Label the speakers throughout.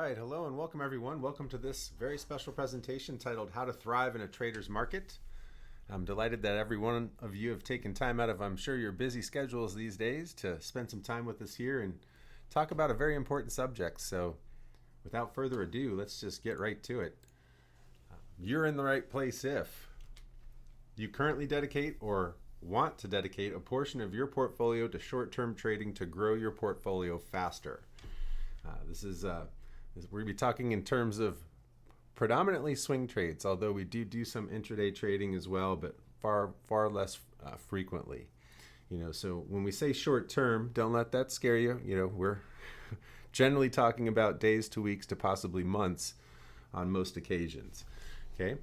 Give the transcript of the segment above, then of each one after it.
Speaker 1: right, hello and welcome everyone. Welcome to this very special presentation titled How to Thrive in a Trader's Market. I'm delighted that every one of you have taken time out of, I'm sure, your busy schedules these days to spend some time with us here and talk about a very important subject. So without further ado, let's just get right to it. You're in the right place if you currently dedicate or want to dedicate a portion of your portfolio to short-term trading to grow your portfolio faster. We're going to be talking in terms of predominantly swing trades, although we do some intraday trading as well, but far less frequently. So when we say short term, don't let that scare you. We're generally talking about days to weeks to possibly months on most occasions. Okay.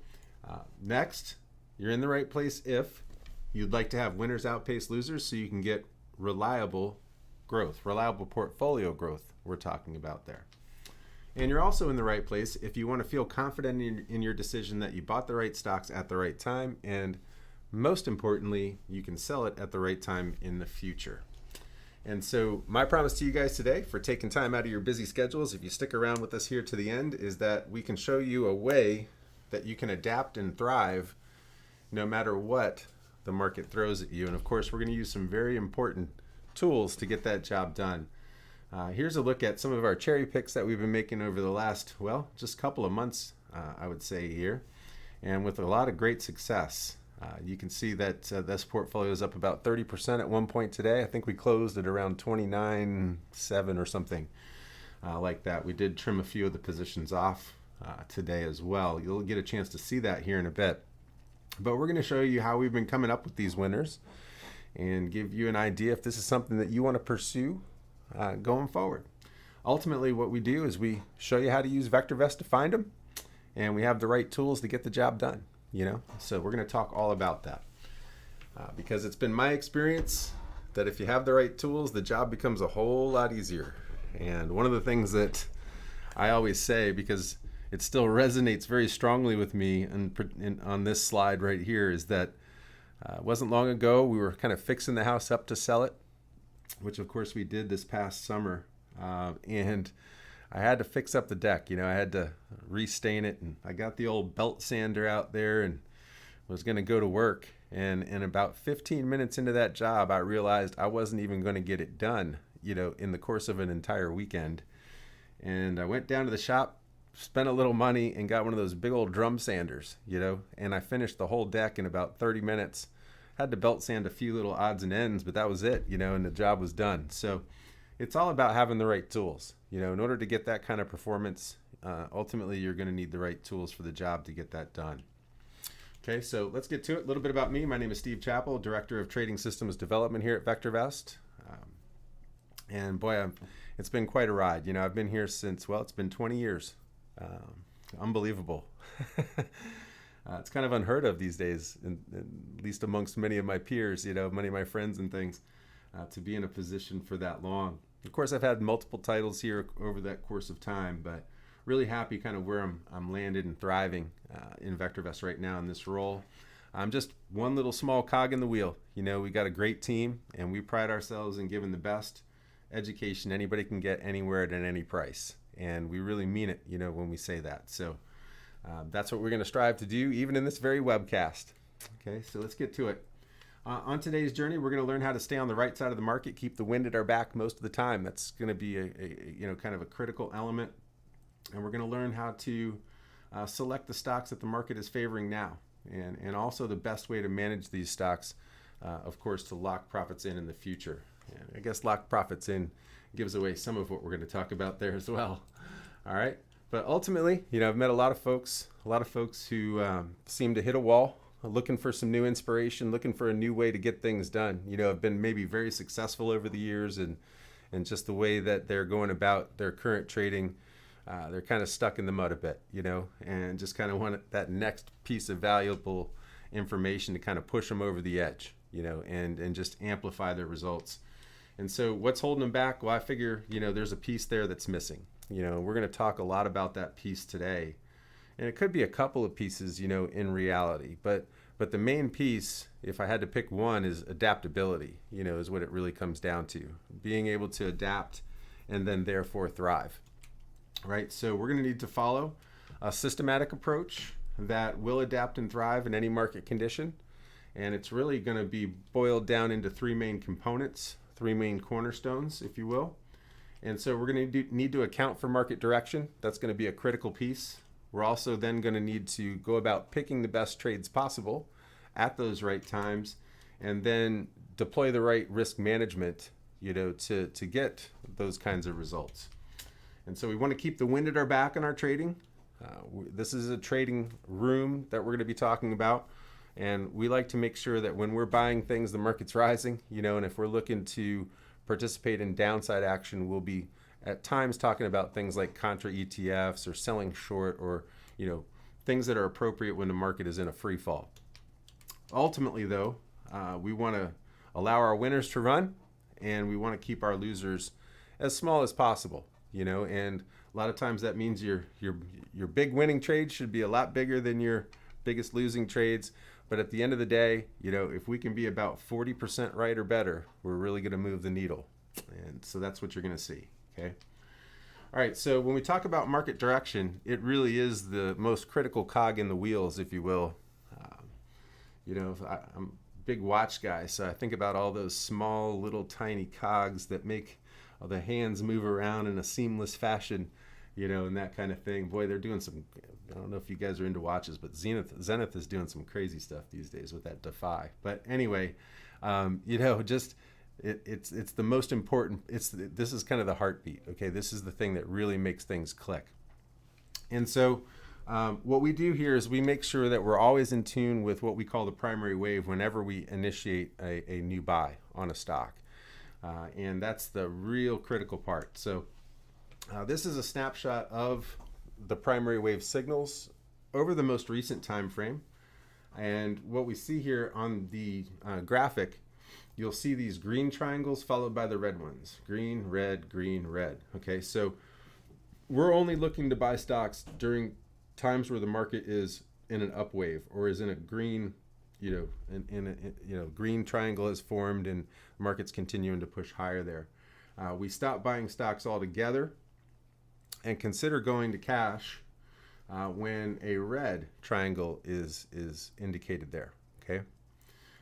Speaker 1: Next, you're in the right place if you'd like to have winners outpace losers so you can get reliable growth, reliable portfolio growth we're talking about there. And you're also in the right place if you want to feel confident in your decision that you bought the right stocks at the right time, and most importantly, you can sell it at the right time in the future. And so my promise to you guys today, for taking time out of your busy schedules, if you stick around with us here to the end, is that we can show you a way that you can adapt and thrive no matter what the market throws at you. And of course, we're going to use some very important tools to get that job done. Here's a look at some of our cherry picks that we've been making over the last, just a couple of months, I would say here, and with a lot of great success. You can see that this portfolio is up about 30% at one point today. I think we closed at around 29.7 or something like that. We did trim a few of the positions off today as well. You'll get a chance to see that here in a bit. But we're going to show you how we've been coming up with these winners and give you an idea if this is something that you want to pursue going forward. Ultimately, what we do is we show you how to use VectorVest to find them, and we have the right tools to get the job done. So we're going to talk all about that because it's been my experience that if you have the right tools, the job becomes a whole lot easier. And one of the things that I always say, because it still resonates very strongly with me on this slide right here, is that it wasn't long ago we were kind of fixing the house up to sell it, which of course we did this past summer, and I had to fix up the deck. I had to restain it, and I got the old belt sander out there and was going to go to work. And about 15 minutes into that job, I realized I wasn't even going to get it done, in the course of an entire weekend. And I went down to the shop, spent a little money, and got one of those big old drum sanders, and I finished the whole deck in about 30 minutes. Had to belt sand a few little odds and ends, but that was it, and the job was done. So it's all about having the right tools. In order to get that kind of performance, ultimately you're going to need the right tools for the job to get that done. Okay, so let's get to it. A little bit about me. My name is Steve Chappell, Director of Trading Systems Development here at VectorVest. And boy, it's been quite a ride. I've been here since, it's been 20 years. Unbelievable. It's kind of unheard of these days, at least amongst many of my peers, many of my friends and things, to be in a position for that long. Of course, I've had multiple titles here over that course of time, but really happy kind of where I'm landed and thriving in VectorVest right now in this role. I'm just one little small cog in the wheel. We got a great team, and we pride ourselves in giving the best education anybody can get anywhere at any price. And we really mean it, when we say that. So that's what we're going to strive to do, even in this very webcast. Okay, so let's get to it. On today's journey, we're going to learn how to stay on the right side of the market, keep the wind at our back most of the time. That's going to be a kind of a critical element. And we're going to learn how to select the stocks that the market is favoring now, and also the best way to manage these stocks, of course, to lock profits in the future. And I guess lock profits in gives away some of what we're going to talk about there as well. All right. But ultimately, I've met a lot of folks who seem to hit a wall, looking for some new inspiration, looking for a new way to get things done. Have been maybe very successful over the years, and just the way that they're going about their current trading, they're kind of stuck in the mud a bit, and just kind of want that next piece of valuable information to kind of push them over the edge, and just amplify their results. And so what's holding them back? Well, I figure, there's a piece there that's missing. We're going to talk a lot about that piece today. And it could be a couple of pieces, in reality. But the main piece, if I had to pick one, is adaptability, is what it really comes down to. Being able to adapt and then therefore thrive. right? So we're going to need to follow a systematic approach that will adapt and thrive in any market condition. And it's really going to be boiled down into three main components, three main cornerstones, if you will. And so we're going to need to account for market direction. That's going to be a critical piece. We're also then going to need to go about picking the best trades possible at those right times, and then deploy the right risk management, to get those kinds of results. And so we want to keep the wind at our back in our trading. This is a trading room that we're going to be talking about. And we like to make sure that when we're buying things, the market's rising, and if we're looking to participate in downside action, we'll be at times talking about things like contra ETFs or selling short, or, things that are appropriate when the market is in a free fall. Ultimately, though, we want to allow our winners to run, and we want to keep our losers as small as possible, and a lot of times that means your big winning trades should be a lot bigger than your biggest losing trades. But at the end of the day, if we can be about 40% right or better, we're really going to move the needle. And so that's what you're going to see. Okay. All right. So when we talk about market direction, it really is the most critical cog in the wheels, if you will. I'm a big watch guy, so I think about all those small, little, tiny cogs that make the hands move around in a seamless fashion, and that kind of thing. Boy, they're doing some, I don't know if you guys are into watches, but Zenith is doing some crazy stuff these days with that Defy. But anyway, it's the most important. This is kind of the heartbeat. Okay, this is the thing that really makes things click. And so what we do here is we make sure that we're always in tune with what we call the primary wave whenever we initiate a new buy on a stock. And that's the real critical part. So this is a snapshot of the primary wave signals over the most recent time frame. And what we see here on the graphic, you'll see these green triangles followed by the red ones. Green, red, green, red. Okay, so we're only looking to buy stocks during times where the market is in an up wave or is in a green, green triangle has formed and the market's continuing to push higher there. We stop buying stocks altogether and consider going to cash when a red triangle is indicated there. Okay,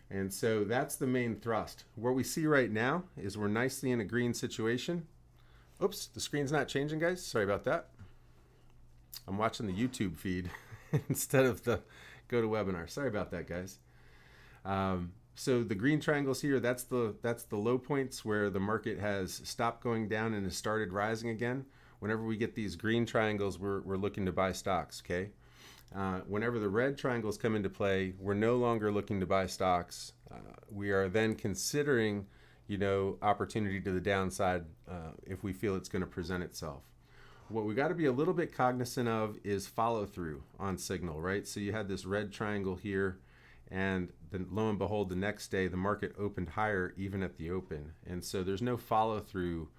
Speaker 1: and so that's the main thrust. What we see right now is we're nicely in a green situation. Oops, the screen's not changing, guys. Sorry about that. I'm watching the YouTube feed instead of the GoToWebinar. Sorry about that, guys. So the green triangles here, that's the low points where the market has stopped going down and has started rising again. Whenever we get these green triangles, we're looking to buy stocks, okay? Whenever the red triangles come into play, we're no longer looking to buy stocks. We are then considering, opportunity to the downside if we feel it's going to present itself. What we got to be a little bit cognizant of is follow through on signal, right? So you had this red triangle here, and then lo and behold, the next day the market opened higher even at the open. And so there's no follow through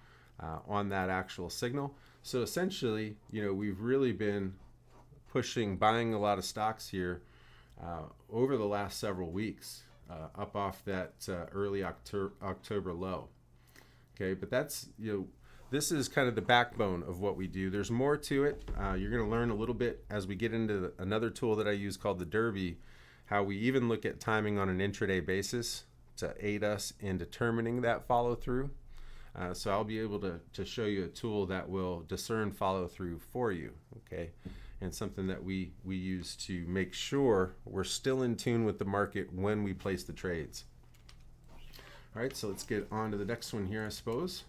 Speaker 1: on that actual signal. So essentially, we've really been buying a lot of stocks here over the last several weeks, up off that early October low. Okay, but that's, this is kind of the backbone of what we do. There's more to it. You're going to learn a little bit as we get into another tool that I use called the Derby, how we even look at timing on an intraday basis to aid us in determining that follow through. So I'll be able to show you a tool that will discern follow through for you, okay? And something that we use to make sure we're still in tune with the market when we place the trades. All right, so let's get on to the next one here, I suppose.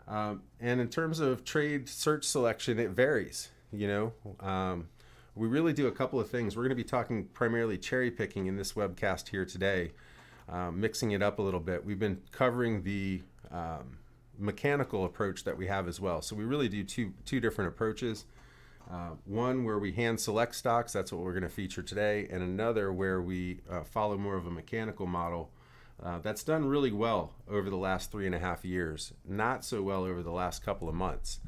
Speaker 1: And in terms of trade search selection, it varies, we really do a couple of things. We're going to be talking primarily cherry picking in this webcast here today, mixing it up a little bit. We've been covering the mechanical approach that we have as well. So we really do two different approaches. One where we hand select stocks, that's what we're going to feature today, and another where we follow more of a mechanical model. That's done really well over the last 3.5 years. Not so well over the last couple of months,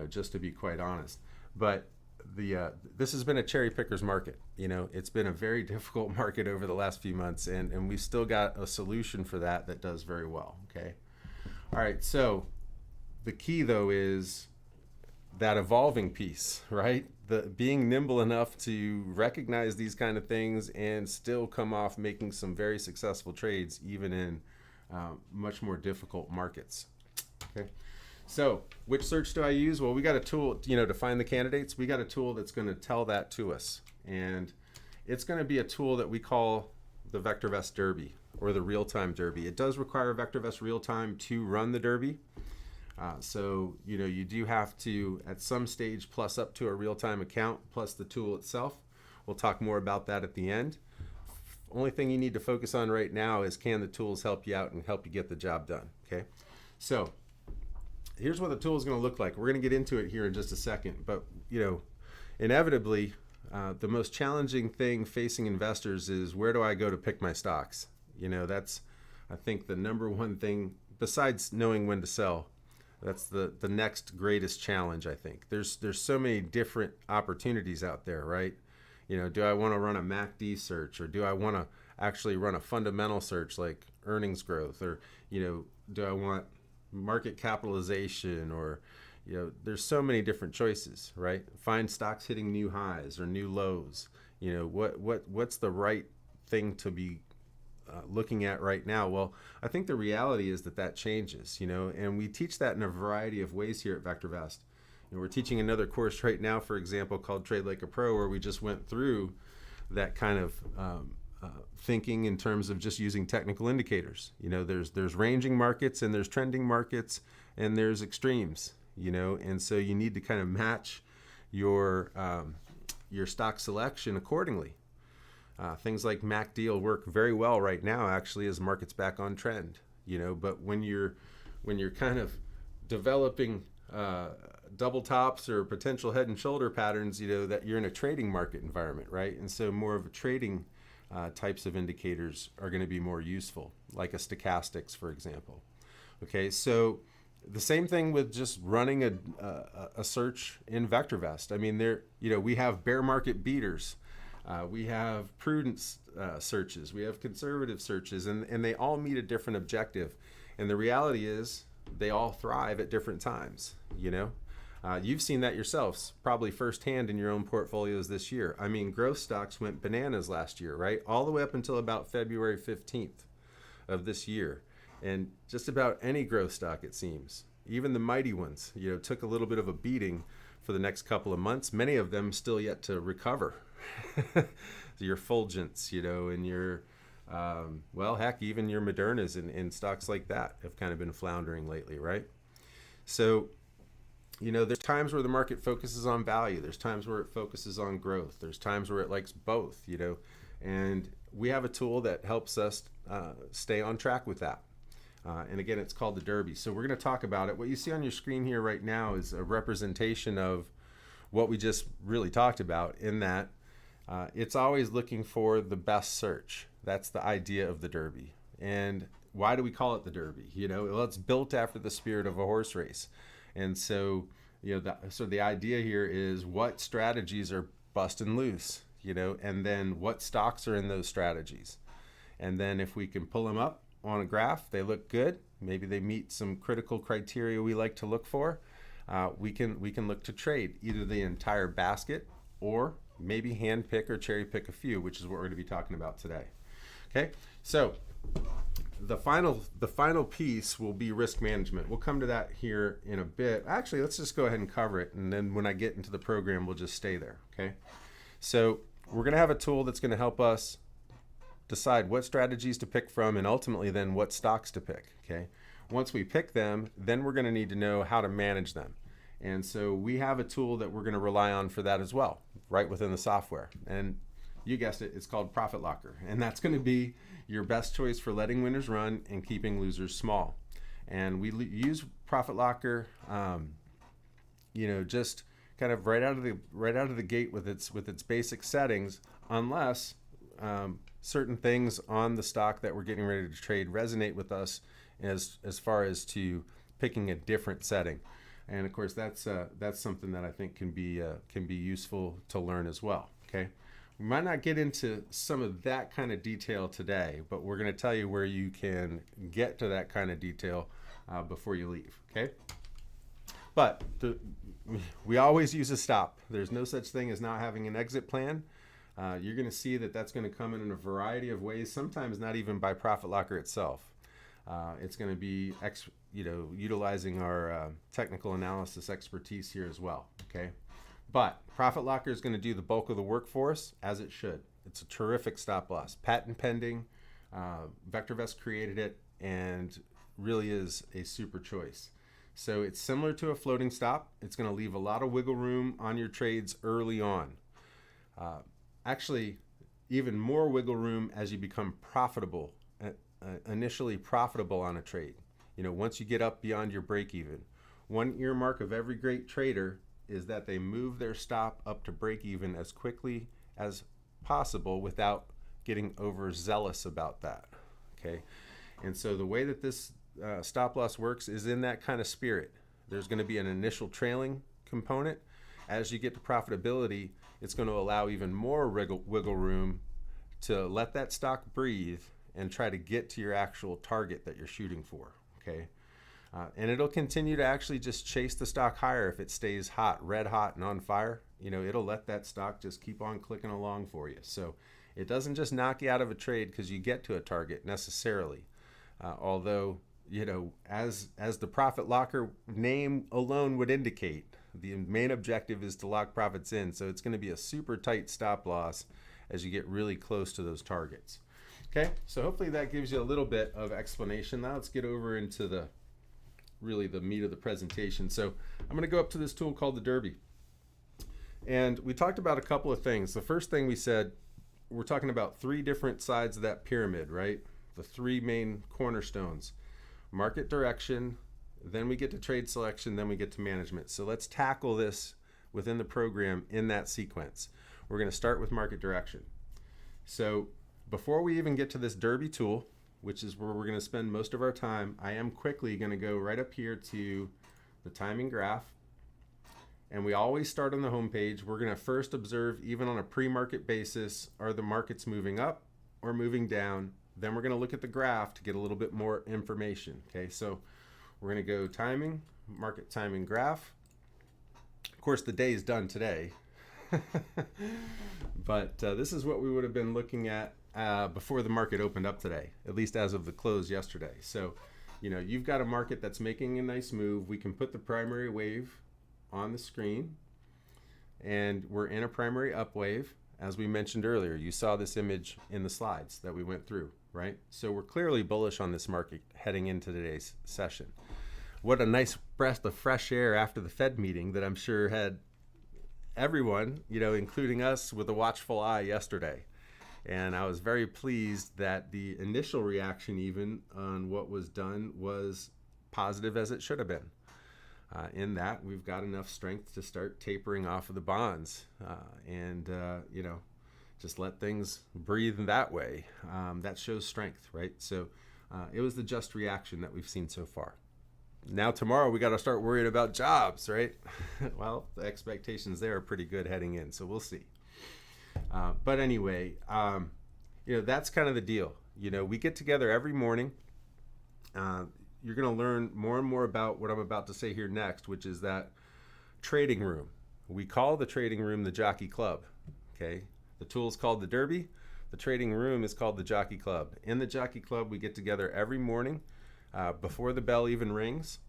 Speaker 1: just to be quite honest. But this has been a cherry picker's market. It's been a very difficult market over the last few months, and we've still got a solution for that does very well, okay? All right, so the key, though, is that evolving piece, right? The being nimble enough to recognize these kind of things and still come off making some very successful trades, even in much more difficult markets. Okay. So which search do I use? Well, we got a tool, to find the candidates. We got a tool that's going to tell that to us. And it's going to be a tool that we call the VectorVest Derby, or the real-time Derby. It does require VectorVest real-time to run the Derby. So, you do have to, at some stage, plus up to a real-time account, plus the tool itself. We'll talk more about that at the end. Only thing you need to focus on right now is, can the tools help you out and help you get the job done, okay? So here's what the tool is going to look like. We're going to get into it here in just a second, but inevitably, the most challenging thing facing investors is, where do I go to pick my stocks? That's, I think, the number one thing, besides knowing when to sell. That's the next greatest challenge, I think. There's so many different opportunities out there, right? Do I want to run a MACD search, or do I want to actually run a fundamental search like earnings growth, or do I want market capitalization, or there's so many different choices, right? Find stocks hitting new highs or new lows. What's the right thing to be looking at right now? Well, I think the reality is that changes, and we teach that in a variety of ways here at VectorVest. We're teaching another course right now, for example, called Trade Like a Pro, where we just went through that kind of thinking in terms of just using technical indicators. There's ranging markets, and there's trending markets, and there's extremes, and so you need to kind of match your stock selection accordingly. Things like MACD will work very well right now, actually, as market's back on trend. But when you're kind of developing double tops or potential head and shoulder patterns, that you're in a trading market environment, right? And so more of a trading types of indicators are going to be more useful, like a stochastics, for example. Okay, so the same thing with just running a search in VectorVest. I mean, we have bear market beaters. We have prudence searches, we have conservative searches, and they all meet a different objective. And the reality is, they all thrive at different times. You've seen that yourselves, probably firsthand in your own portfolios this year. I mean, growth stocks went bananas last year, right? All the way up until about February 15th of this year. And just about any growth stock, it seems, even the mighty ones, took a little bit of a beating for the next couple of months. Many of them still yet to recover. Your Fulgents, and your, heck, even your Modernas and stocks like that have kind of been floundering lately, right? So, there's times where the market focuses on value. There's times where it focuses on growth. There's times where it likes both, and we have a tool that helps us stay on track with that. And again, it's called the Derby. So we're going to talk about it. What you see on your screen here right now is a representation of what we just really talked about, in that it's always looking for the best search. That's the idea of the Derby. And why do we call it the Derby? Well, it's built after the spirit of a horse race. And so, the idea here is, what strategies are busting loose, and then what stocks are in those strategies. And then if we can pull them up on a graph, they look good. Maybe they meet some critical criteria we like to look for. We can look to trade either the entire basket, or maybe hand pick or cherry pick a few, which is what we're going to be talking about today. Okay, so the final piece will be risk management. We'll come to that here in a bit. Actually, let's just go ahead and cover it, and then when I get into the program, we'll just stay there. Okay, so we're going to have a tool that's going to help us decide what strategies to pick from, and ultimately then what stocks to pick. Okay, once we pick them, then we're going to need to know how to manage them. And so we have a tool that we're going to rely on for that as well, right within the software. And you guessed it, it's called Profit Locker. And that's going to be your best choice for letting winners run and keeping losers small. And we use Profit Locker, just kind of right out of the gate with its basic settings, unless certain things on the stock that we're getting ready to trade resonate with us as far as to picking a different setting. And of course, that's something that I think can be useful to learn as well. Okay, we might not get into some of that kind of detail today, but we're going to tell you where you can get to that kind of detail before you leave. Okay, but we always use a stop. There's no such thing as not having an exit plan. You're going to see that that's going to come in a variety of ways, sometimes not even by Profit Locker itself. It's going to be utilizing our technical analysis expertise here as well. Okay, but Profit Locker is going to do the bulk of the work for us, as it should. It's a terrific stop loss, patent pending. VectorVest created it and really is a super choice. So it's similar to a floating stop. It's going to leave a lot of wiggle room on your trades early on. Actually, even more wiggle room as you become profitable, initially profitable on a trade. Once you get up beyond your break even. One earmark of every great trader is that they move their stop up to break even as quickly as possible without getting overzealous about that. Okay, and so the way that this stop loss works is in that kind of spirit. There's going to be an initial trailing component. As you get to profitability, it's going to allow even more wiggle room to let that stock breathe and try to get to your actual target that you're shooting for. Okay, and it'll continue to actually just chase the stock higher if it stays hot, red hot and on fire. It'll let that stock just keep on clicking along for you. So it doesn't just knock you out of a trade because you get to a target necessarily. Although, as the Profit Locker name alone would indicate, the main objective is to lock profits in. So it's going to be a super tight stop loss as you get really close to those targets. Okay, so hopefully that gives you a little bit of explanation. Now let's get over into the meat of the presentation. So I'm going to go up to this tool called the Derby. And we talked about a couple of things. The first thing we said, we're talking about three different sides of that pyramid, right? The three main cornerstones: market direction, then we get to trade selection, then we get to management. So let's tackle this within the program in that sequence. We're going to start with market direction. So before we even get to this Derby tool, which is where we're going to spend most of our time, I am quickly going to go right up here to the timing graph. And we always start on the home page. We're going to first observe, even on a pre-market basis, are the markets moving up or moving down? Then we're going to look at the graph to get a little bit more information. Okay, so we're going to go timing, market timing graph. Of course, the day is done today. But this is what we would have been looking at before the market opened up today, at least as of the close yesterday. So, you've got a market that's making a nice move. We can put the primary wave on the screen, and we're in a primary up wave. As we mentioned earlier, you saw this image in the slides that we went through, right? So we're clearly bullish on this market heading into today's session. What a nice breath of fresh air after the Fed meeting that I'm sure had everyone, including us, with a watchful eye yesterday. And I was very pleased that the initial reaction even on what was done was positive, as it should have been. In that we've got enough strength to start tapering off of the bonds and just let things breathe in that way. That shows strength, right? So it was the just reaction that we've seen so far. Now tomorrow we got to start worrying about jobs, right? Well, the expectations there are pretty good heading in, so we'll see. But anyway, that's kind of the deal. We get together every morning. You're going to learn more and more about what I'm about to say here next, which is that trading room. We call the trading room the Jockey Club. Okay, the tool is called the Derby. The trading room is called the Jockey Club. In the Jockey Club, we get together every morning before the bell even rings.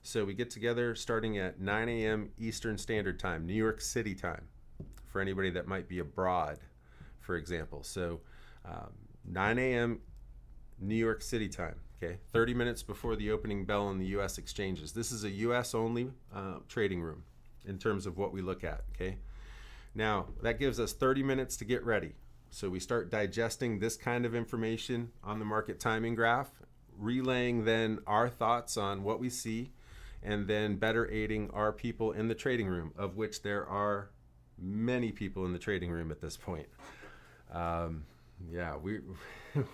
Speaker 1: So we get together starting at 9 a.m. Eastern Standard Time, New York City time, for anybody that might be abroad, for example. So 9 a.m. New York City time. Okay, 30 minutes before the opening bell on the U.S. exchanges. This is a U.S. only trading room in terms of what we look at. Okay, now that gives us 30 minutes to get ready. So we start digesting this kind of information on the market timing graph, relaying then our thoughts on what we see, and then better aiding our people in the trading room, of which there are many people in the trading room at this point.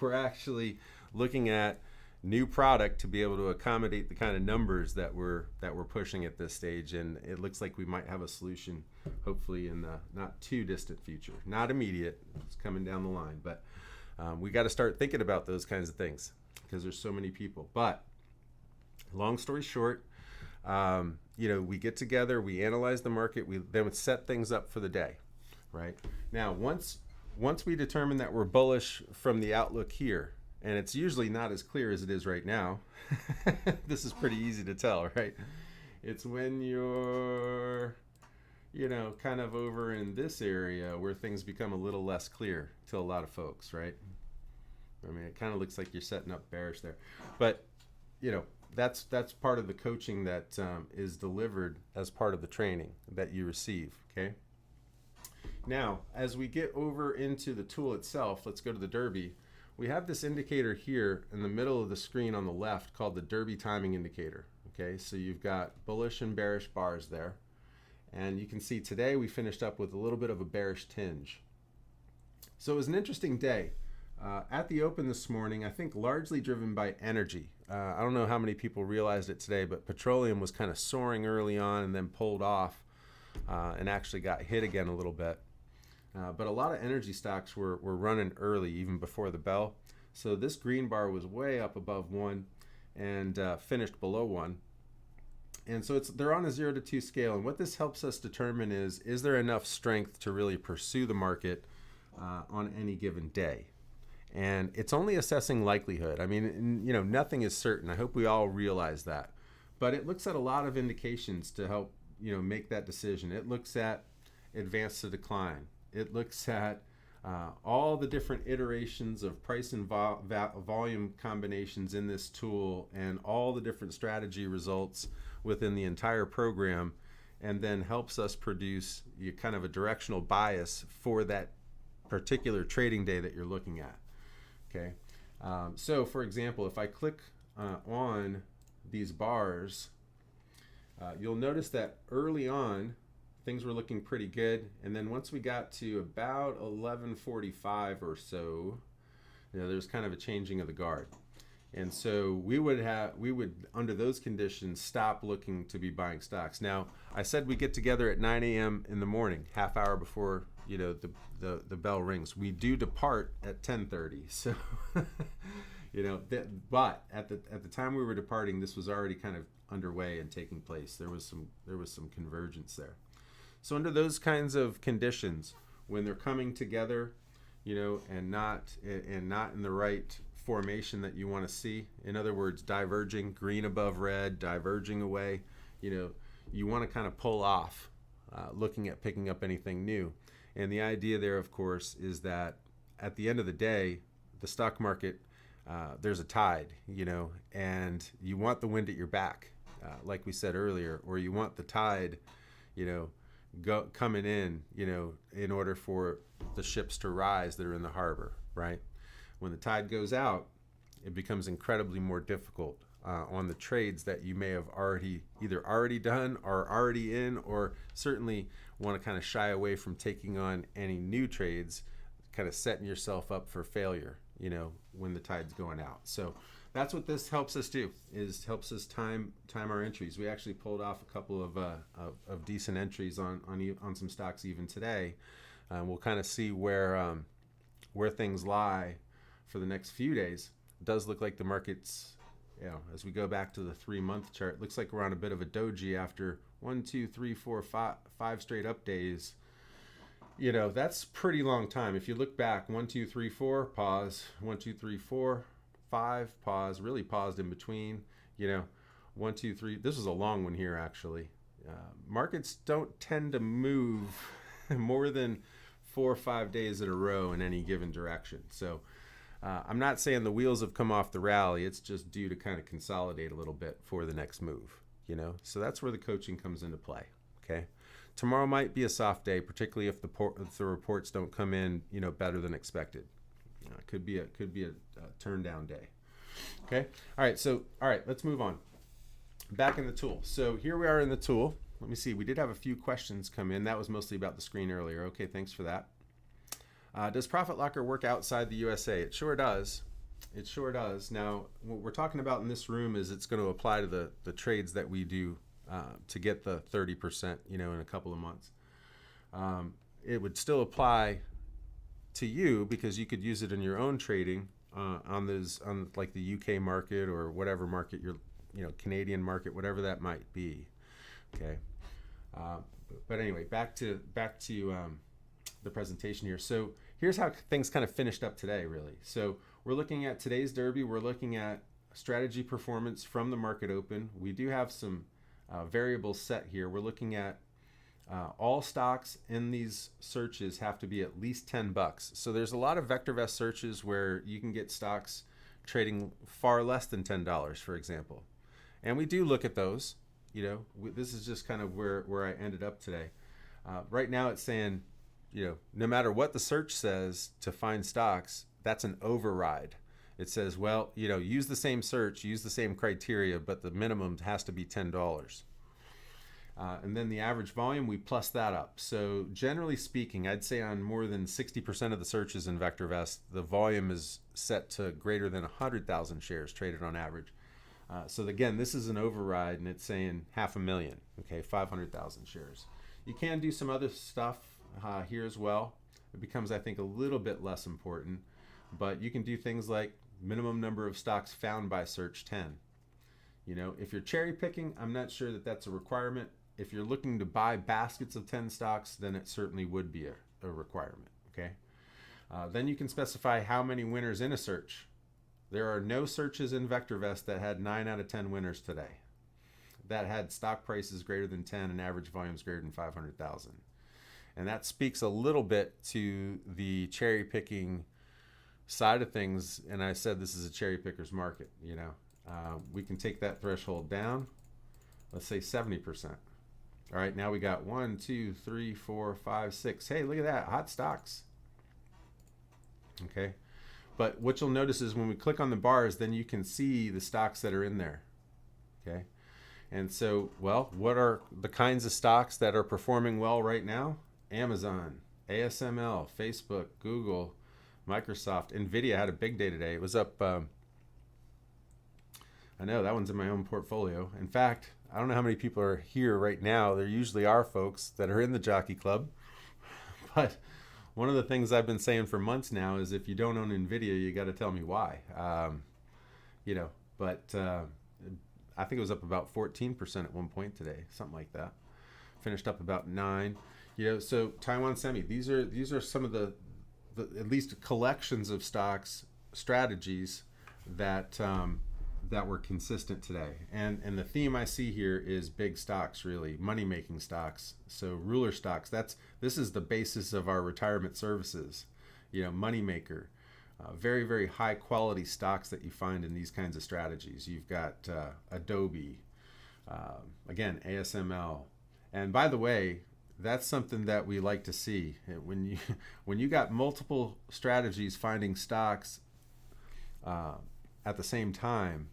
Speaker 1: We're actually looking at new product to be able to accommodate the kind of numbers that we're pushing at this stage, and it looks like we might have a solution hopefully in the not too distant future. Not immediate, it's coming down the line, but we got to start thinking about those kinds of things because there's so many people. But long story short, we get together, we analyze the market, we then set things up for the day, right? Now, once we determine that we're bullish from the outlook here, and it's usually not as clear as it is right now. This is pretty easy to tell, right? It's when you're, kind of over in this area where things become a little less clear to a lot of folks, right? I mean, it kind of looks like you're setting up bearish there. But, that's part of the coaching that is delivered as part of the training that you receive, okay? Now, as we get over into the tool itself, let's go to the Derby. We have this indicator here in the middle of the screen on the left called the Derby timing indicator. Okay, so you've got bullish and bearish bars there. And you can see today we finished up with a little bit of a bearish tinge. So it was an interesting day. At the open this morning, I think largely driven by energy. I don't know how many people realized it today, but petroleum was kind of soaring early on and then pulled off and actually got hit again a little bit. But a lot of energy stocks were running early, even before the bell. So this green bar was way up above 1 and finished below 1. And so they're on a 0 to 2 scale. And what this helps us determine is there enough strength to really pursue the market on any given day? And it's only assessing likelihood. I mean, nothing is certain. I hope we all realize that. But it looks at a lot of indications to help, make that decision. It looks at advance to decline. It looks at all the different iterations of price and volume combinations in this tool and all the different strategy results within the entire program, and then helps us produce kind of a directional bias for that particular trading day that you're looking at. Okay, so for example, if I click on these bars, you'll notice that early on things were looking pretty good, and then once we got to about 11:45 or so, there's kind of a changing of the guard, and so we would under those conditions stop looking to be buying stocks. Now, I said we get together at 9 a.m. in the morning, half hour before the bell rings. We do depart at 10:30, so but at the time we were departing, this was already kind of underway and taking place. There was some convergence there. So under those kinds of conditions, when they're coming together, and not in the right formation that you want to see, in other words, diverging, green above red, diverging away, you want to kind of pull off, looking at picking up anything new. And the idea there, of course, is that at the end of the day, the stock market, there's a tide, and you want the wind at your back, like we said earlier, or you want the tide, coming in, in order for the ships to rise that are in the harbor, right? When the tide goes out, it becomes incredibly more difficult on the trades that you may have either already done or already in, or certainly want to kind of shy away from taking on any new trades, kind of setting yourself up for failure, when the tide's going out. So that's what this helps us do, is helps us time our entries. We actually pulled off a couple of decent entries on some stocks even today. We'll kind of see where things lie for the next few days. It does look like the market's, as we go back to the 3-month chart, it looks like we're on a bit of a doji after 1, 2, 3, 4, 5 straight up days. That's pretty long time. If you look back, 1, 2, 3, 4, pause, 1, 2, 3, 4, 5, pause, really paused in between, 1, 2, 3. This was a long one here, actually. Markets don't tend to move more than 4 or 5 days in a row in any given direction. So I'm not saying the wheels have come off the rally. It's just due to kind of consolidate a little bit for the next move, So that's where the coaching comes into play, okay? Tomorrow might be a soft day, particularly if the reports don't come in, better than expected. It could be a turn down day. Okay. All right. Let's move on. Back in the tool. So here we are in the tool. Let me see. We did have a few questions come in. That was mostly about the screen earlier. Okay. Thanks for that. Does Profit Locker work outside the USA? It sure does. It sure does. Now, what we're talking about in this room is it's going to apply to the trades that we do to get the 30%, in a couple of months. It would still apply to you because you could use it in your own trading on like the UK market or whatever market Canadian market, whatever that might be. Okay. Uh, but anyway, back to the presentation here. So here's how things kind of finished up today, really. So we're looking at today's Derby. We're looking at strategy performance from the market open. We do have some variables set here. We're looking at all stocks in these searches have to be at least $10. So there's a lot of VectorVest searches where you can get stocks trading far less than $10, for example. And we do look at those. You know, this is just kind of where I ended up today. Right now it's saying, you know, no matter what the search says to find stocks, that's an override. It says, well, you know, use the same search, use the same criteria, but the minimum has to be $10. And then the average volume, we plus that up. So generally speaking, I'd say on more than 60% of the searches in VectorVest, the volume is set to greater than 100,000 shares traded on average. So again, this is an override, and it's saying 500,000, okay, 500,000 shares. You can do some other stuff here as well. It becomes, I think, a little bit less important, but you can do things like minimum number of stocks found by search 10. You know, if you're cherry picking, I'm not sure that that's a requirement. If you're looking to buy baskets of 10 stocks, then it certainly would be a requirement, okay? Then you can specify how many winners in a search. There are no searches in VectorVest that had 9 out of 10 winners today, that had stock prices greater than 10 and average volumes greater than 500,000. And that speaks a little bit to the cherry picking side of things. And I said this is a cherry picker's market. You know, we can take that threshold down. Let's say 70%. All right, now we got 1, 2, 3, 4, 5, 6. Hey, look at that, hot stocks. Okay. But what you'll notice is when we click on the bars, then you can see the stocks that are in there, okay? And so, well, what are the kinds of stocks that are performing well right now? Amazon, ASML, Facebook, Google, Microsoft, NVIDIA had a big day today. It was up, I know that one's in my own portfolio. In fact, I don't know how many people are here right now. There usually are folks that are in the Jockey Club, but one of the things I've been saying for months now is if you don't own NVIDIA, you got to tell me why. You know, but I think it was up about 14% at one point today, something like that. Finished up about 9. You know, so Taiwan Semi. These are some of the at least collections of stocks strategies that that were consistent today. And the theme I see here is big stocks, really money making stocks. So ruler stocks. This is the basis of our retirement services. You know, money maker. Very, very high quality stocks that you find in these kinds of strategies. You've got Adobe, again, ASML. And by the way, that's something that we like to see. When you got multiple strategies finding stocks at the same time,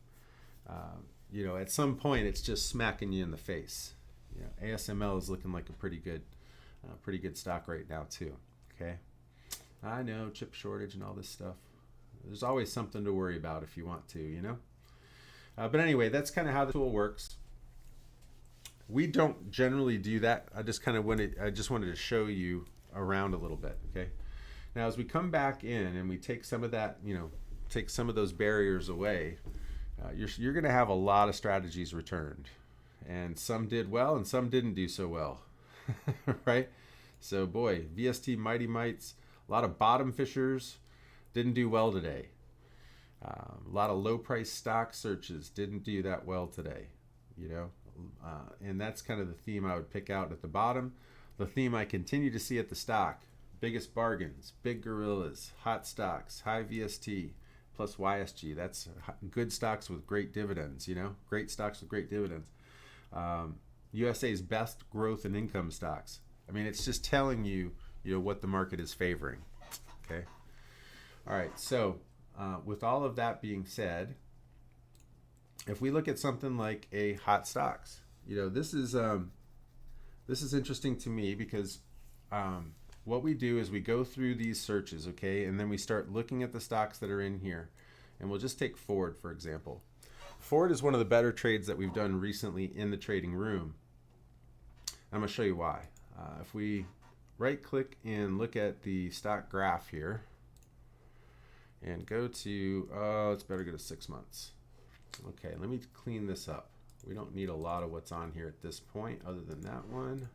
Speaker 1: you know, at some point it's just smacking you in the face. You know, ASML is looking like a pretty good stock right now too. Okay. I know, chip shortage and all this stuff. There's always something to worry about if you want to, you know. But anyway, that's kind of how the tool works. We don't generally do that. I just wanted to show you around a little bit. Okay. Now, as we come back in and we take some of that, you know, take some of those barriers away, you're going to have a lot of strategies returned, and some did well and some didn't do so well, right? So boy, VST Mighty Mites. A lot of bottom fishers didn't do well today. A lot of low price stock searches didn't do that well today, you know, and that's kind of the theme I would pick out at the bottom. The theme I continue to see at the stock: biggest bargains, big gorillas, hot stocks, high VST, plus YSG. That's good stocks with great dividends, you know, great stocks with great dividends. USA's best growth and income stocks. I mean, it's just telling you, you know, what the market is favoring. Okay. All right. So with all of that being said, if we look at something like a hot stocks, you know, this is interesting to me because what we do is we go through these searches, okay, and then we start looking at the stocks that are in here. And we'll just take Ford, for example. Ford is one of the better trades that we've done recently in the trading room. I'm going to show you why. If we right click and look at the stock graph here and go to, it's better go to 6 months. Okay, let me clean this up. We don't need a lot of what's on here at this point other than that one.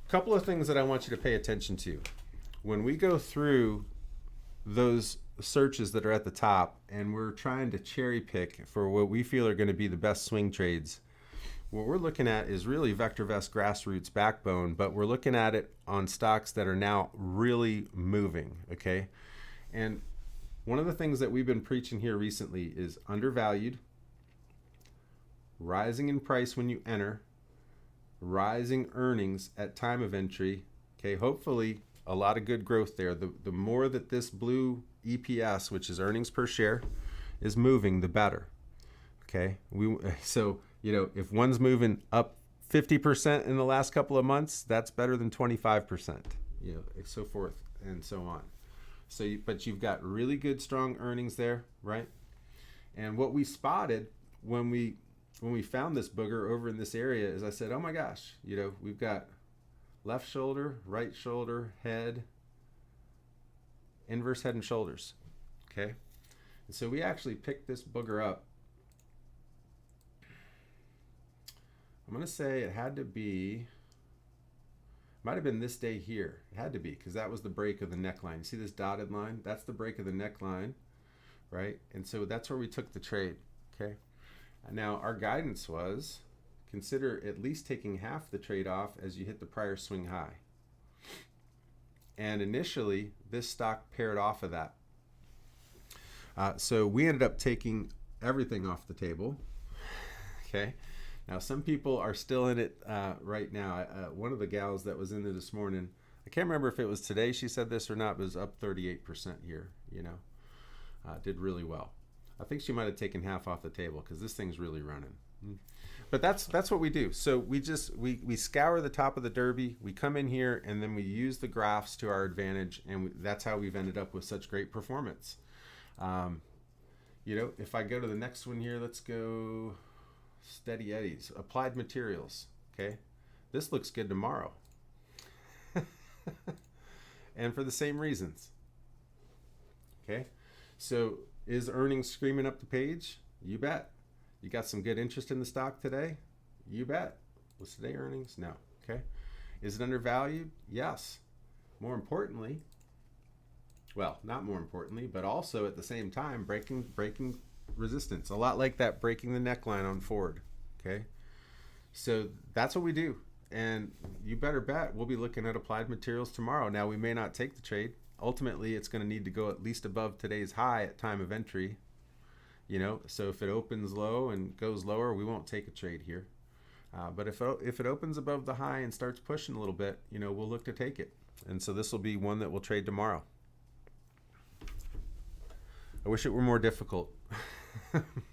Speaker 1: Couple of things that I want you to pay attention to. When we go through those searches that are at the top and we're trying to cherry pick for what we feel are going to be the best swing trades, what we're looking at is really VectorVest grassroots backbone, but we're looking at it on stocks that are now really moving, okay? And one of the things that we've been preaching here recently is undervalued, rising in price when you enter, rising earnings at time of entry, okay? Hopefully a lot of good growth there. The more that this blue EPS, which is earnings per share, is moving, the better, okay? So, you know, if one's moving up 50% in the last couple of months, that's better than 25%, you know, and so forth and so on. So, but you've got really good, strong earnings there, right? And what we spotted when we found this booger over in this area is I said, oh my gosh, you know, we've got left shoulder, right shoulder, head, inverse head and shoulders, okay? And so we actually picked this booger up. I'm going to say it had to be, might have been this day here. It had to be, because that was the break of the neckline. You see this dotted line? That's the break of the neckline, right? And so that's where we took the trade, okay? Now, our guidance was consider at least taking half the trade off as you hit the prior swing high. And initially, this stock paired off of that. So we ended up taking everything off the table, okay? Now, some people are still in it right now. One of the gals that was in there this morning, I can't remember if it was today she said this or not, but it was up 38% here, you know. Did really well. I think she might have taken half off the table because this thing's really running. But that's what we do. So we scour the top of the derby, we come in here, and then we use the graphs to our advantage, and that's how we've ended up with such great performance. You know, if I go to the next one here, let's go Steady Eddies, Applied Materials, okay? This looks good tomorrow. And for the same reasons, okay? So is earnings screaming up the page? You bet. You got some good interest in the stock today? You bet. Was today earnings? No, okay? Is it undervalued? Yes. More importantly, well, not more importantly, but also at the same time, breaking resistance, a lot like that breaking the neckline on Ford, okay? So that's what we do, and you better bet we'll be looking at Applied Materials tomorrow. Now, we may not take the trade. Ultimately, it's going to need to go at least above today's high at time of entry, you know, so if it opens low and goes lower, we won't take a trade here. But if it opens above the high and starts pushing a little bit, you know, we'll look to take it. And so this will be one that we'll trade tomorrow. I wish it were more difficult,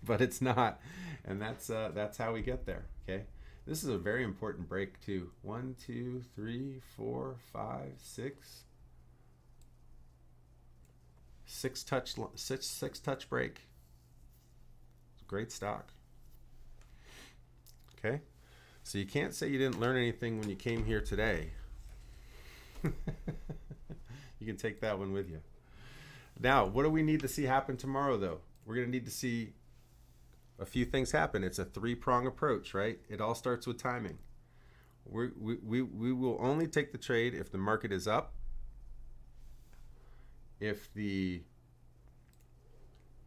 Speaker 1: but it's not, and that's how we get there. Okay, this is a very important break too. 1, 2, 3, 4, 5, 6. Six touch break. Great stock. Okay, so you can't say you didn't learn anything when you came here today. You can take that one with you. Now, what do we need to see happen tomorrow, though? We're going to need to see a few things happen. It's a three-prong approach, right? It all starts with timing. We will only take the trade if the market is up, if the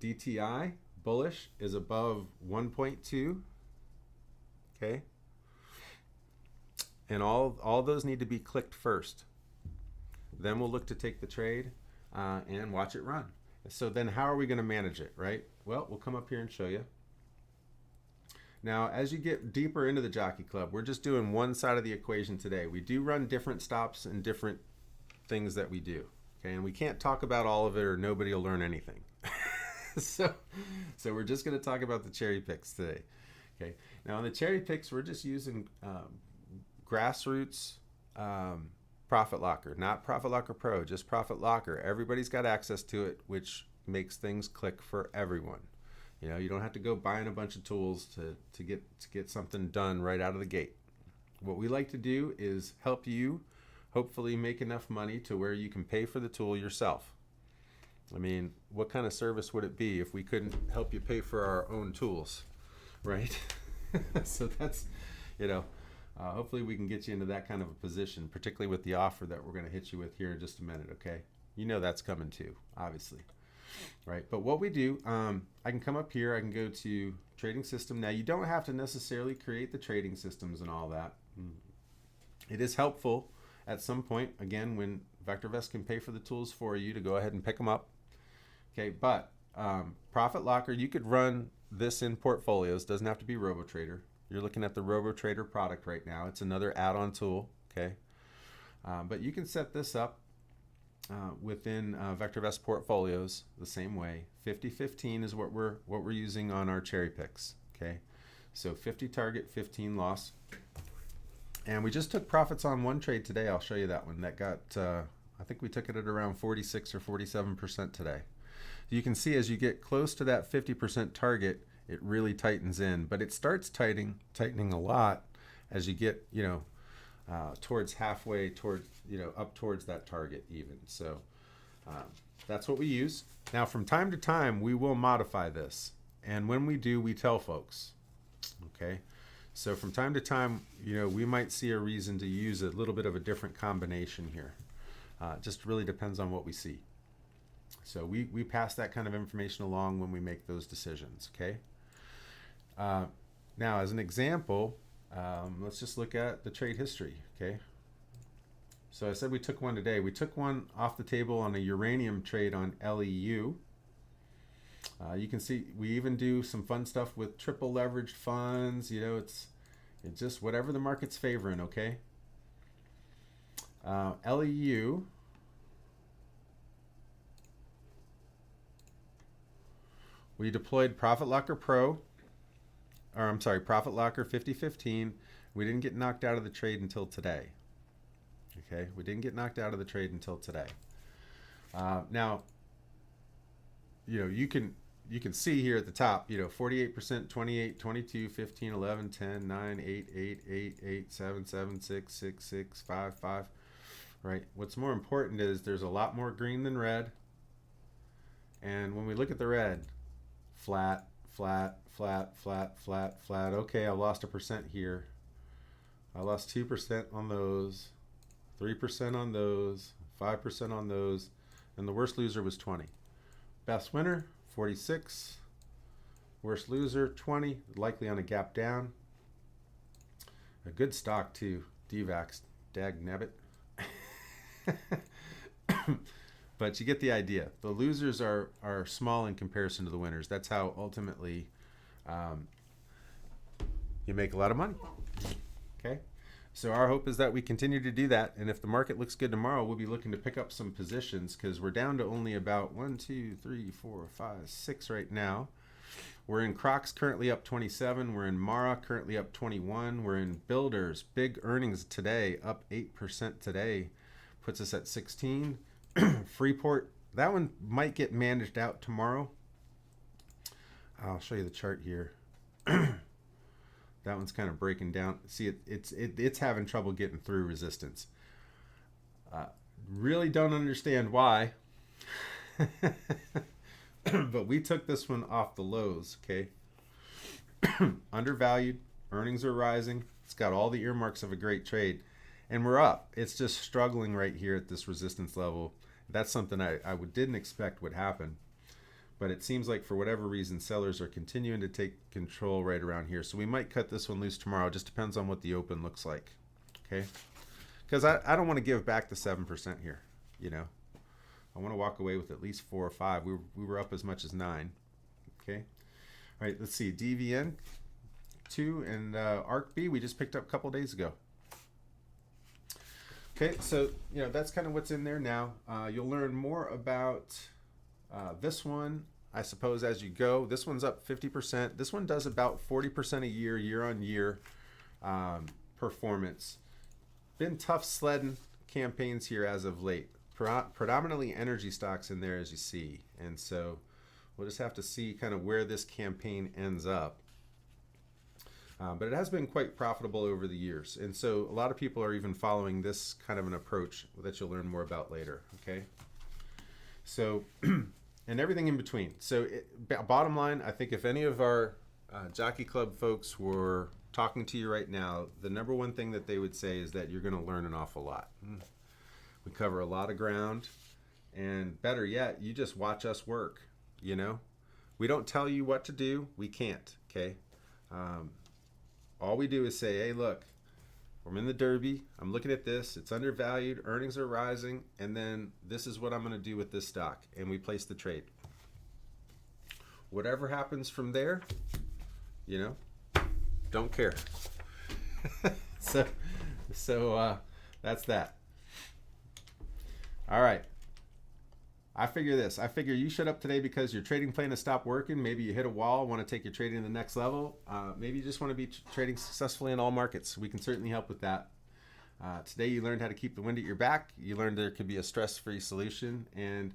Speaker 1: DTI bullish is above 1.2, okay? And all those need to be clicked first. Then we'll look to take the trade and watch it run. So then how are we going to manage it, right? Well, we'll come up here and show you. Now, as you get deeper into the Jockey Club, we're just doing one side of the equation today. We do run different stops and different things that we do, okay? And we can't talk about all of it or nobody will learn anything. So we're just going to talk about the cherry picks today, okay? Now, on the cherry picks, we're just using grassroots Profit Locker, not Profit Locker Pro, just Profit Locker. Everybody's got access to it, which makes things click for everyone. You know, you don't have to go buying a bunch of tools to get something done right out of the gate. What we like to do is help you hopefully make enough money to where you can pay for the tool yourself. I mean, what kind of service would it be if we couldn't help you pay for our own tools? right? So that's, hopefully we can get you into that kind of a position, particularly with the offer that we're going to hit you with here in just a minute, okay? That's coming too, obviously, right? But what we do, I can come up here, I can go to trading system. Now, you don't have to necessarily create the trading systems and all that. It is helpful at some point, again, when VectorVest can pay for the tools for you to go ahead and pick them up. Okay, but Profit Locker, you could run this in portfolios. Doesn't have to be RoboTrader. You're looking at the RoboTrader product right now. It's another add-on tool, okay? But you can set this up within VectorVest portfolios the same way. 50-15 is what we're using on our cherry picks, okay? So 50 target, 15 loss. And we just took profits on one trade today. I'll show you that one. That got, I think we took it at around 46 or 47% today. You can see as you get close to that 50% target, it really tightens in, but it starts tightening a lot as you get, towards halfway toward, up towards that target even. So that's what we use. Now, from time to time, we will modify this. And when we do, we tell folks, okay? So from time to time, we might see a reason to use a little bit of a different combination here. Just really depends on what we see. So we pass that kind of information along when we make those decisions, okay? Now, as an example, let's just look at the trade history, okay? So I said we took one today. We took one off the table on a uranium trade on LEU. You can see we even do some fun stuff with triple leveraged funds. It's just whatever the market's favoring, okay? LEU. We deployed Profit Locker Pro, or I'm sorry, Profit Locker 50-15. We didn't get knocked out of the trade until today. Okay, we didn't get knocked out of the trade until today. Now, you can see here at the top, 48%, 28, 22, 15, 11, 10, 9, 8, 8, 8, 8, 7, 7, 6, 6, 6, 5, 5. Right. What's more important is there's a lot more green than red. And when we look at the red, flat, flat, flat, flat, flat, flat. Okay, I lost 1% here. I lost 2% on those, 3% on those, 5% on those, and the worst loser was 20. Best winner, 46. Worst loser, 20, likely on a gap down. A good stock too, DVAX, dag nabbit. But you get the idea. The losers are small in comparison to the winners. That's how ultimately you make a lot of money. Okay? So our hope is that we continue to do that. And if the market looks good tomorrow, we'll be looking to pick up some positions because we're down to only about 1, 2, 3, 4, 5, 6 right now. We're in Crocs currently up 27. We're in Mara currently up 21. We're in Builders, big earnings today, up 8% today. Puts us at 16. Freeport, that one might get managed out tomorrow. I'll show you the chart here. That one's kind of breaking down. See, it's having trouble getting through resistance. Really don't understand why. But we took this one off the lows, okay? Undervalued, earnings are rising. It's got all the earmarks of a great trade. And we're up. It's just struggling right here at this resistance level. That's something I didn't expect would happen. But it seems like for whatever reason, sellers are continuing to take control right around here. So we might cut this one loose tomorrow. It just depends on what the open looks like. Okay? Because I don't want to give back the 7% here. I want to walk away with at least 4 or 5. We were up as much as 9. Okay? All right, let's see. DVN 2 and ARC-B we just picked up a couple days ago. Okay, so that's kind of what's in there now. You'll learn more about this one, I suppose, as you go. This one's up 50%. This one does about 40% a year on year performance. Been tough sledding campaigns here as of late. Predominantly energy stocks in there, as you see. And so we'll just have to see kind of where this campaign ends up. But it has been quite profitable over the years. And so a lot of people are even following this kind of an approach that you'll learn more about later, okay? So, and everything in between. So bottom line, I think if any of our Jockey Club folks were talking to you right now, the number one thing that they would say is that you're going to learn an awful lot. We cover a lot of ground, and better yet, you just watch us work. You know, we don't tell you what to do. We can't. Okay. All we do is say, hey, look, I'm in the Derby. I'm looking at this. It's undervalued. Earnings are rising. And then this is what I'm going to do with this stock. And we place the trade. Whatever happens from there, you know, don't care. so that's that. All right. I figure you showed up today because your trading plan has stopped working. Maybe you hit a wall, want to take your trading to the next level. Maybe you just want to be trading successfully in all markets. We can certainly help with that. Today you learned how to keep the wind at your back. You learned there could be a stress-free solution, and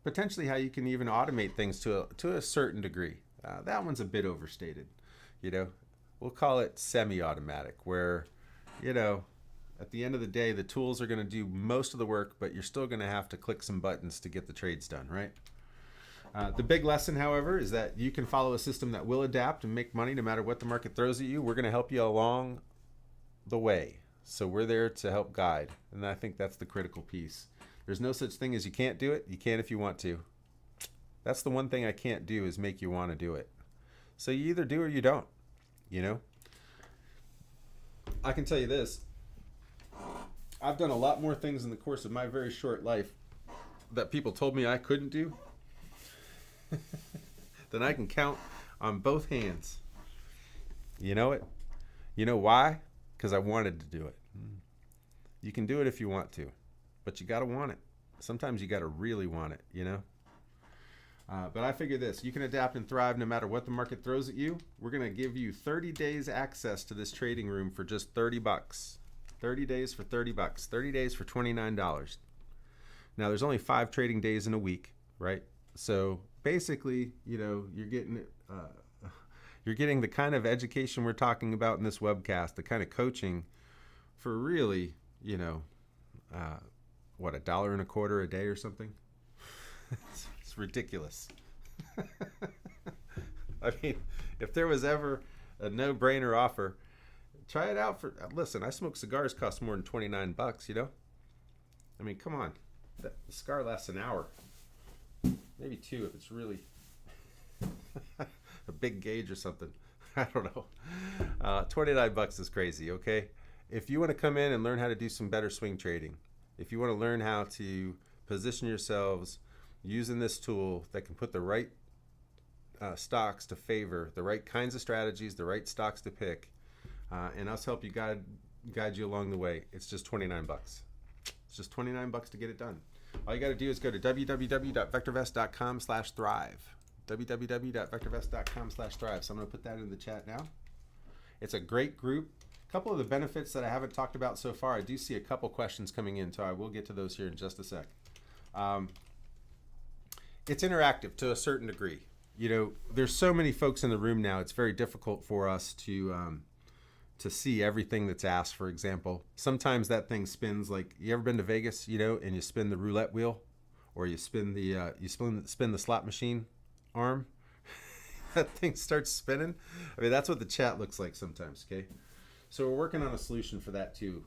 Speaker 1: potentially how you can even automate things to a certain degree. That one's a bit overstated. You know, we'll call it semi-automatic, where, you know, at the end of the day, the tools are going to do most of the work, but you're still going to have to click some buttons to get the trades done, right? The big lesson, however, is that you can follow a system that will adapt and make money no matter what the market throws at you. We're going to help you along the way. So we're there to help guide. And I think that's the critical piece. There's no such thing as you can't do it. You can if you want to. That's the one thing I can't do, is make you want to do it. So you either do or you don't, you know? I can tell you this. I've done a lot more things in the course of my very short life that people told me I couldn't do than I can count on both hands. You know it? You know why? Because I wanted to do it. You can do it if you want to, but you got to want it. Sometimes you got to really want it, you know? But I figure this, you can adapt and thrive no matter what the market throws at you. We're going to give you 30 days access to this trading room for just 30 bucks. 30 days for 30 bucks, 30 days for $29. Now there's only 5 trading days in a week, right? So basically, you know, you're getting the kind of education we're talking about in this webcast, the kind of coaching for really, you know, what, $1.25 a day or something? It's ridiculous. I mean, if there was ever a no-brainer offer, try it out for, listen, I smoke cigars cost more than 29 bucks, you know? I mean, come on. The cigar lasts an hour. Maybe 2 if it's really a big gauge or something. I don't know. 29 bucks is crazy, okay? If you want to come in and learn how to do some better swing trading, if you want to learn how to position yourselves using this tool that can put the right stocks to favor, the right kinds of strategies, the right stocks to pick, and us help you guide you along the way, it's just 29 bucks. It's just 29 bucks to get it done. All you got to do is go to www.vectorvest.com/thrive. www.vectorvest.com/thrive. So I'm going to put that in the chat now. It's a great group. A couple of the benefits that I haven't talked about so far, I do see a couple questions coming in, so I will get to those here in just a sec. It's interactive to a certain degree. You know, there's so many folks in the room now, it's very difficult for us to see everything that's asked. For example, sometimes that thing spins, like, you ever been to Vegas, you know, and you spin the roulette wheel, or you spin the spin the slot machine arm. That thing starts spinning. I mean, that's what the chat looks like sometimes. Okay, so we're working on a solution for that too,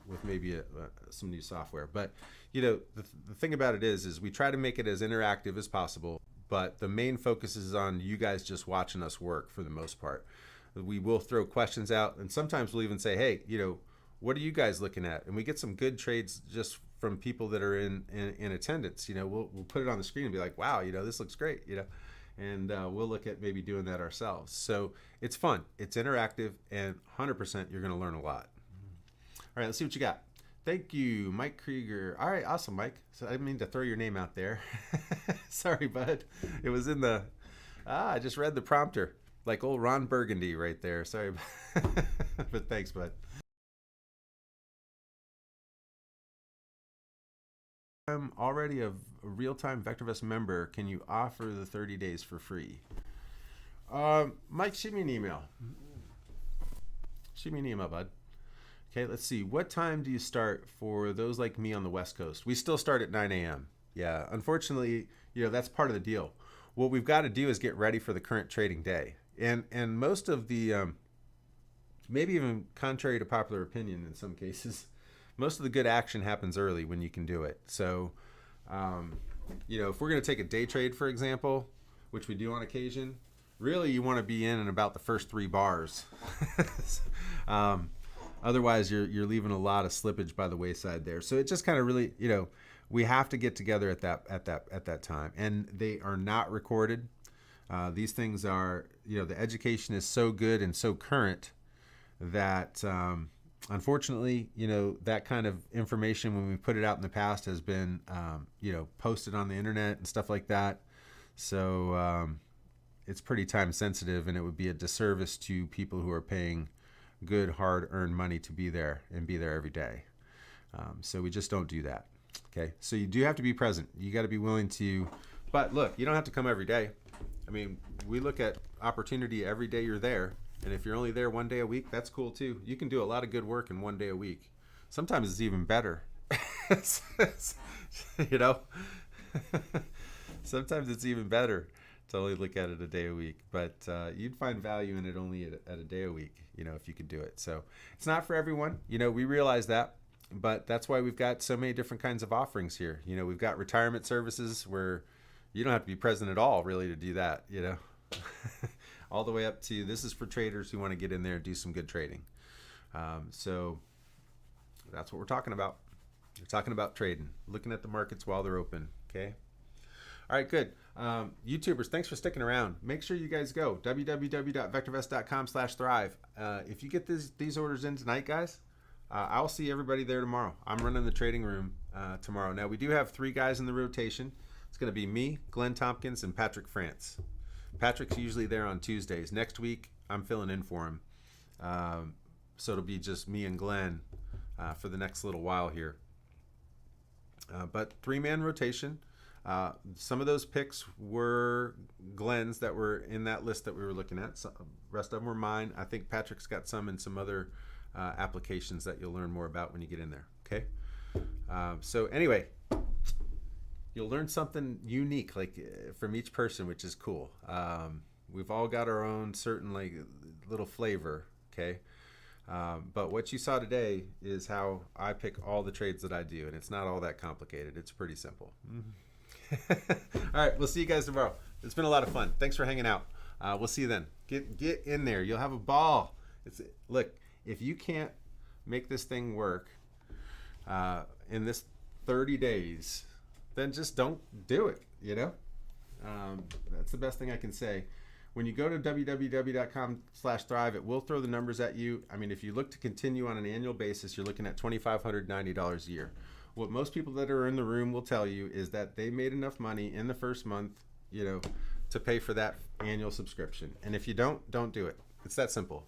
Speaker 1: with maybe some new software. But you know, the thing about it is we try to make it as interactive as possible, but the main focus is on you guys just watching us work for the most part. We will throw questions out, and sometimes we'll even say, hey, you know, what are you guys looking at? And we get some good trades just from people that are in attendance. You know, we'll put it on the screen and be like, wow, you know, this looks great, you know, and we'll look at maybe doing that ourselves. So it's fun, it's interactive, and 100% you're going to learn a lot. All right, let's see what you got. Thank you, Mike Krieger. All right, awesome, Mike. So I didn't mean to throw your name out there. Sorry, bud. It was in the, I just read the prompter. Like old Ron Burgundy right there. Sorry, but thanks, bud. I'm already a real-time VectorVest member. Can you offer the 30 days for free? Mike, shoot me an email. Shoot me an email, bud. Okay, let's see. What time do you start for those like me on the West Coast? We still start at 9 a.m. Yeah, unfortunately, you know, that's part of the deal. What we've got to do is get ready for the current trading day. And most of the maybe even contrary to popular opinion in some cases, most of the good action happens early when you can do it. So, if we're going to take a day trade, for example, which we do on occasion, really you want to be in about the first 3 bars. Otherwise, you're leaving a lot of slippage by the wayside there. So it just kind of really, we have to get together at that time, and they are not recorded. These things are, the education is so good and so current that unfortunately, that kind of information when we put it out in the past has been, posted on the internet and stuff like that. So it's pretty time sensitive, and it would be a disservice to people who are paying good, hard-earned money to be there and be there every day. So we just don't do that. Okay, so you do have to be present. You got to be willing to, but look, you don't have to come every day. I mean, we look at opportunity every day you're there. And if you're only there 1 day a week, that's cool too. You can do a lot of good work in 1 day a week. Sometimes it's even better. Sometimes it's even better to only look at it a day a week. But you'd find value in it only at a day a week, if you could do it. So it's not for everyone. We realize that. But that's why we've got so many different kinds of offerings here. We've got retirement services where you don't have to be present at all really to do that, all the way up to, this is for traders who want to get in there and do some good trading. So that's what we're talking about. We're talking about trading, looking at the markets while they're open. Okay. All right, good. YouTubers, thanks for sticking around. Make sure you guys go www.vectorvest.com/thrive. If you get these orders in tonight, guys, I'll see everybody there tomorrow. I'm running the trading room tomorrow. Now, we do have 3 guys in the rotation. It's going to be me, Glenn Tompkins, and Patrick France. Patrick's usually there on Tuesdays. Next week, I'm filling in for him. So it'll be just me and Glenn for the next little while here. But 3-man rotation. Some of those picks were Glenn's that were in that list that we were looking at. The rest of them were mine. I think Patrick's got some in some other applications that you'll learn more about when you get in there. Okay. So anyway, you'll learn something unique, from each person, which is cool. We've all got our own certain little flavor. Okay. But what you saw today is how I pick all the trades that I do, and it's not all that complicated. It's pretty simple. All right, we'll see you guys tomorrow. It's been a lot of fun. Thanks for hanging out. We'll see you then. Get in there. You'll have a ball. Look, if you can't make this thing work in this 30 days, then just don't do it. That's the best thing I can say. When you go to www.com/thrive, it will throw the numbers at you. I mean, if you look to continue on an annual basis, you're looking at $2,590 a year. What most people that are in the room will tell you is that they made enough money in the first month, to pay for that annual subscription. And if you don't do it. It's that simple.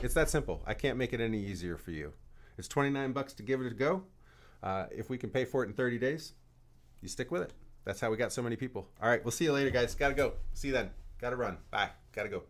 Speaker 1: It's that simple. I can't make it any easier for you. It's $29 to give it a go. If we can pay for it in 30 days, you stick with it. That's how we got so many people. All right, we'll see you later, guys. Gotta go. See you then. Gotta run. Bye. Gotta go.